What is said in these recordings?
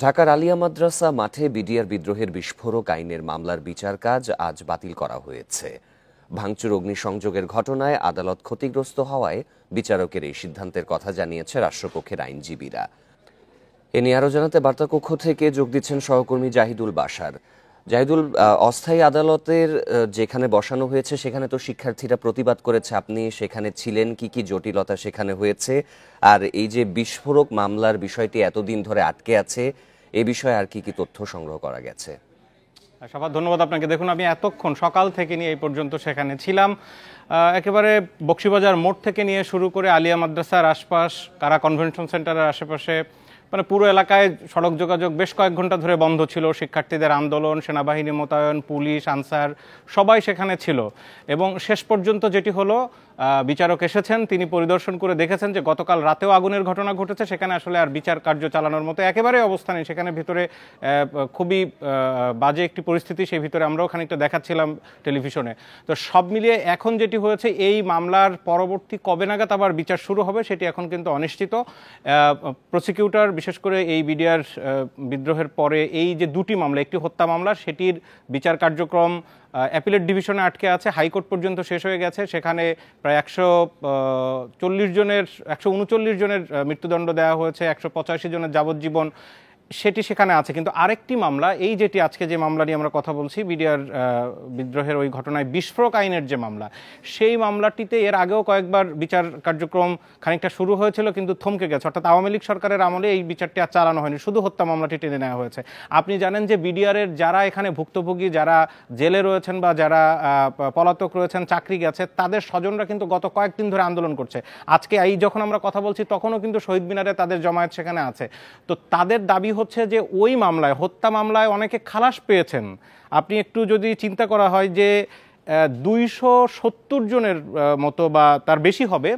ঢাকার আলিয়া মাদ্রাসা মাঠে বিডিআর বিদ্রোহের বিস্ফোরক আইনের মামলার বিচার কাজ আজ বাতিল করা হয়েছে। ভাঙচুর অগ্নিসংযোগের ঘটনায় আদালত ক্ষতিগ্রস্ত হওয়ায় বিচারকের এই সিদ্ধান্তের কথা জানিয়েছে রাষ্ট্রপক্ষের আইনজীবীরা। এ নিয়ে আরও জানাতে বার্তাকক্ষ থেকে যোগ দিচ্ছেন সহকর্মী জাহিদুল বাশার। জাহিদুল, অস্থায়ী আদালতের যেখানে বসানো হয়েছে সেখানে তো শিক্ষার্থীরা প্রতিবাদ করেছে, আপনি সেখানে ছিলেন, কি কি জটিলতা সেখানে হয়েছে, আর এই যে বিস্ফোরক মামলার বিষয়টি এতদিন ধরে আটকে আছে এ বিষয়ে আর কি কি তথ্য সংগ্রহ করা গেছে? সবার ধন্যবাদ আপনাকে। দেখুন, আমি এতক্ষণ সকাল থেকে নিয়ে এই পর্যন্ত সেখানে ছিলাম। একেবারে বকশীবাজার মোড় থেকে নিয়ে শুরু করে আলিয়া মাদ্রাসার আশপাশ, কারা কনভেনশন সেন্টারের আশেপাশে, মানে পুরো এলাকায় সড়ক যোগাযোগ বেশ কয়েক ঘন্টা ধরে বন্ধ ছিল। শিক্ষার্থীদের আন্দোলন, সেনাবাহিনী মোতায়েন, পুলিশ, আনসার সবাই সেখানে ছিল। এবং শেষ পর্যন্ত যেটি হলো, বিচারক এসেছেন, তিনি পরিদর্শন করে দেখেছেন যে গতকাল রাতেও আগুনের ঘটনা ঘটেছে, সেখানে আসলে আর বিচার কার্য চালানোর মতো একেবারে অবস্থা নেই। সেখানে ভিতরে খুবই বাজে একটি পরিস্থিতি, সেই ভিতরে আমরাও খানিকটা দেখাচ্ছিলাম টেলিভিশনে। তো সব মিলিয়ে এখন যেটি হয়েছে, এই মামলার পরবর্তী কবে নাগাদ আবার বিচার শুরু হবে সেটি এখন কিন্তু অনিশ্চিত। প্রসিকিউটর বিশেষ করে এই বিডিআর বিদ্রোহের পরে এই যে দুটি মামলা, একটি হত্যা মামলা, সেটির বিচার কার্যক্রম অ্যাপিলেট ডিভিশনে আটকে আছে, হাইকোর্ট পর্যন্ত শেষ হয়ে গেছে। সেখানে প্রায় 139 জনের মৃত্যুদণ্ড দেওয়া হয়েছে, 185 জনের যাবজ্জীবন, সেটি সেখানে আছে। কিন্তু আরেকটি মামলা, এই যেটি আজকে যে মামলা নিয়ে আমরা কথা বলছি, বিডিআর বিদ্রোহের ওই ঘটনায় বিস্ফোরক আইনের যে মামলা, সেই মামলাটিতে এর আগেও কয়েকবার বিচার কার্যক্রম খানিকটা শুরু হয়েছিল কিন্তু থমকে গেছে। অর্থাৎ আওয়ামী লীগ সরকারের আমলে এই বিচারটি আর চালানো হয়নি, শুধু হত্যা মামলাটি টেনে নেওয়া হয়েছে। আপনি জানেন যে বিডিআরের যারা এখানে ভুক্তভোগী, যারা জেলে রয়েছেন বা যারা পলাতক রয়েছেন, চাকরি গেছে, তাদের স্বজনরা কিন্তু গত কয়েকদিন ধরে আন্দোলন করছে। আজকে এই যখন আমরা কথা বলছি তখনও কিন্তু শহীদ মিনারে তাদের জমায়েত সেখানে আছে। তো তাদের দাবি হচ্ছে যে ওই মামলায়, হত্যা মামলায় অনেকে খালাস পেয়েছেন। আপনি একটু যদি চিন্তা করা হয় যে 270 জনের মতো বা তার বেশি হবে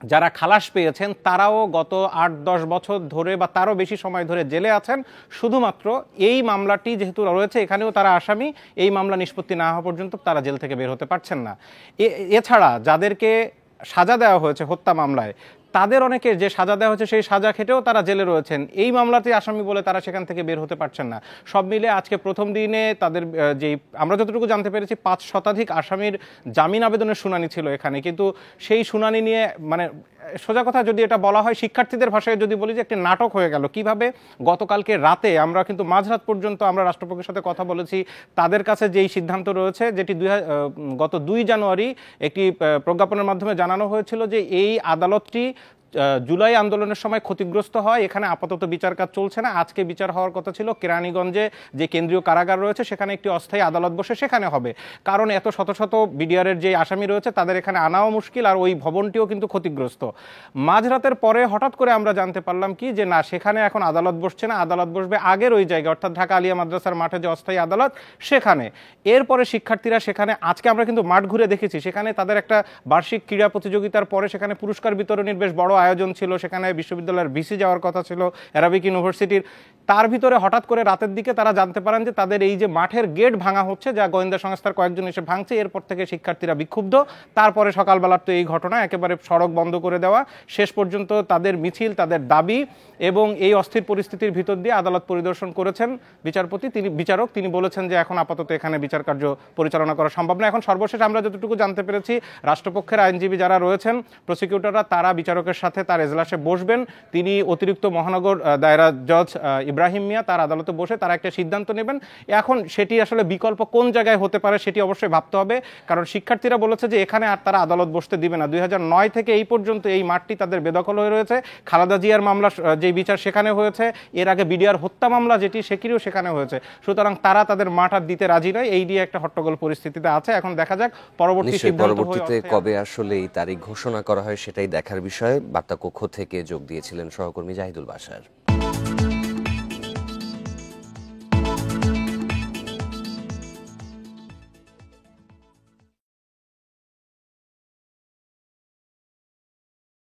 যারা খালাস পেয়েছেন, তারাও গত 8-10 বছর ধরে বা তারও বেশি সময় ধরে জেলে আছেন। শুধুমাত্র এই মামলাটি যেহেতু রয়েছে, এখানেও তারা আসামি, এই মামলা নিষ্পত্তি না হওয়া পর্যন্ত তারা জেল থেকে বের হতে পারছেন না। এছাড়া যাদেরকে সাজা দেওয়া হয়েছে হত্যা মামলায়, তাদের অনেকের যে সাজা দেওয়া হয়েছে সেই সাজা খেটেও তারা জেলে রয়েছেন, এই মামলাতে আসামি বলে তারা সেখান থেকে বের হতে পারছেন না। সব মিলে আজকে প্রথম দিনে তাদের যেই আমরা যতটুকু জানতে পেরেছি 5 শতাধিক আসামির জামিন আবেদনের শুনানি ছিল এখানে। কিন্তু সেই শুনানি নিয়ে, মানে সোজা কথা যদি এটা বলা হয়, শিক্ষার্থীদের ভাষায় যদি বলি যে একটি নাটক হয়ে গেল। কিভাবে গতকালকে রাতে আমরা কিন্তু মাঝরাত পর্যন্ত আমরা রাষ্ট্রপক্ষের সাথে কথা বলেছি, তাদের কাছে যেই সিদ্ধান্ত রয়েছে, যেটি গত 2 জানুয়ারি একটি প্রজ্ঞাপনের মাধ্যমে জানানো হয়েছিল যে এই আদালতটি জুলাই আন্দোলনের সময় ক্ষতিগ্রস্ত হয়, এখানে আপাতত বিচার কাজ চলছে না। আজকে বিচার হওয়ার কথা ছিল কেরানীগঞ্জে যে কেন্দ্রীয় কারাগার রয়েছে, সেখানে একটি অস্থায়ী আদালত বসে সেখানে হবে। কারণ এত শত শত বিডিআরের যে আসামি রয়েছে তাদের এখানে আনাও মুশকিল, আর ওই ভবনটিও কিন্তু ক্ষতিগ্রস্ত। মাঝরাতের পরে হঠাৎ করে আমরা জানতে পারলাম কি, যে না, সেখানে এখন আদালত বসছে না, আদালত বসবে আগের ওই জায়গায়, অর্থাৎ ঢাকা আলিয়া মাদ্রাসার মাঠে যে অস্থায়ী আদালত সেখানে। এরপরে শিক্ষার্থীরা সেখানে, আজকে আমরা কিন্তু মাঠ ঘুরে দেখেছি, সেখানে তাদের একটা বার্ষিক ক্রীড়া প্রতিযোগিতার পরে সেখানে পুরস্কার বিতরণীর বেশ বড় আয়োজন ছিল। সেখানে বিশ্ববিদ্যালয়ের ভিসি যাওয়ার কথা ছিল, অ্যারাবিক ইউনিভার্সিটির। তার ভিতরে হঠাৎ করে রাতের দিকে তারা জানতে পারেন যে তাদের এই যে মাঠের গেট ভাঙা হচ্ছে, যা গোয়েন্দা সংস্থার কয়েকজন এসে ভাঙছে। এরপর থেকে শিক্ষার্থীরা বিক্ষুব্ধ। তারপরে সকালবেলার তো এই ঘটনা, একেবারে সড়ক বন্ধ করে দেওয়া, শেষ পর্যন্ত তাদের মিছিল, তাদের দাবি এবং এই অস্থির পরিস্থিতির ভিতর দিয়ে আদালত পরিদর্শন করেছেন বিচারক। তিনি বলেছেন যে এখন আপাতত এখানে বিচার কার্য পরিচালনা করা সম্ভব না। এখন সর্বশেষ আমরা যতটুকু জানতে পেরেছি, রাষ্ট্রপক্ষের আইনজীবী যারা রয়েছেন, প্রসিকিউটররা, তারা বিচারকের সাথে তার এজলাসে বসবেন। তিনি অতিরিক্ত মহানগর দায়রা জজ ইব্রাহিম মিয়া, তার আদালতে বসে তারা একটা সিদ্ধান্ত নেবেন। এখন সেটি আসলে বিকল্প কোন জায়গায় হতে পারে সেটি অবশ্যই ভাবতে হবে, কারণ শিক্ষার্থীরা বলেছে যে এখানে আর তারা আদালত বসতে দিবে না। 2009 থেকে এই পর্যন্ত এই মাঠটি তাদের বেদখল হয়ে রয়েছে। খালেদা জিয়ার মামলা যে বিচার সেখানে হয়েছে, এর আগে বিডিআর হত্যা মামলা যেটি, সেটিও সেখানে হয়েছে। সুতরাং তারা তাদের মাঠ আর দিতে রাজি নয়। এই নিয়ে একটা হট্টগোল পরিস্থিতিতে আছে। এখন দেখা যাক পরবর্তীতে কবে আসলে এই তারিখ ঘোষণা করা হয় সেটাই দেখার বিষয়। বার্তা কক্ষ থেকে যোগ দিয়েছিলেন সহকর্মী জাহিদুল বাশার।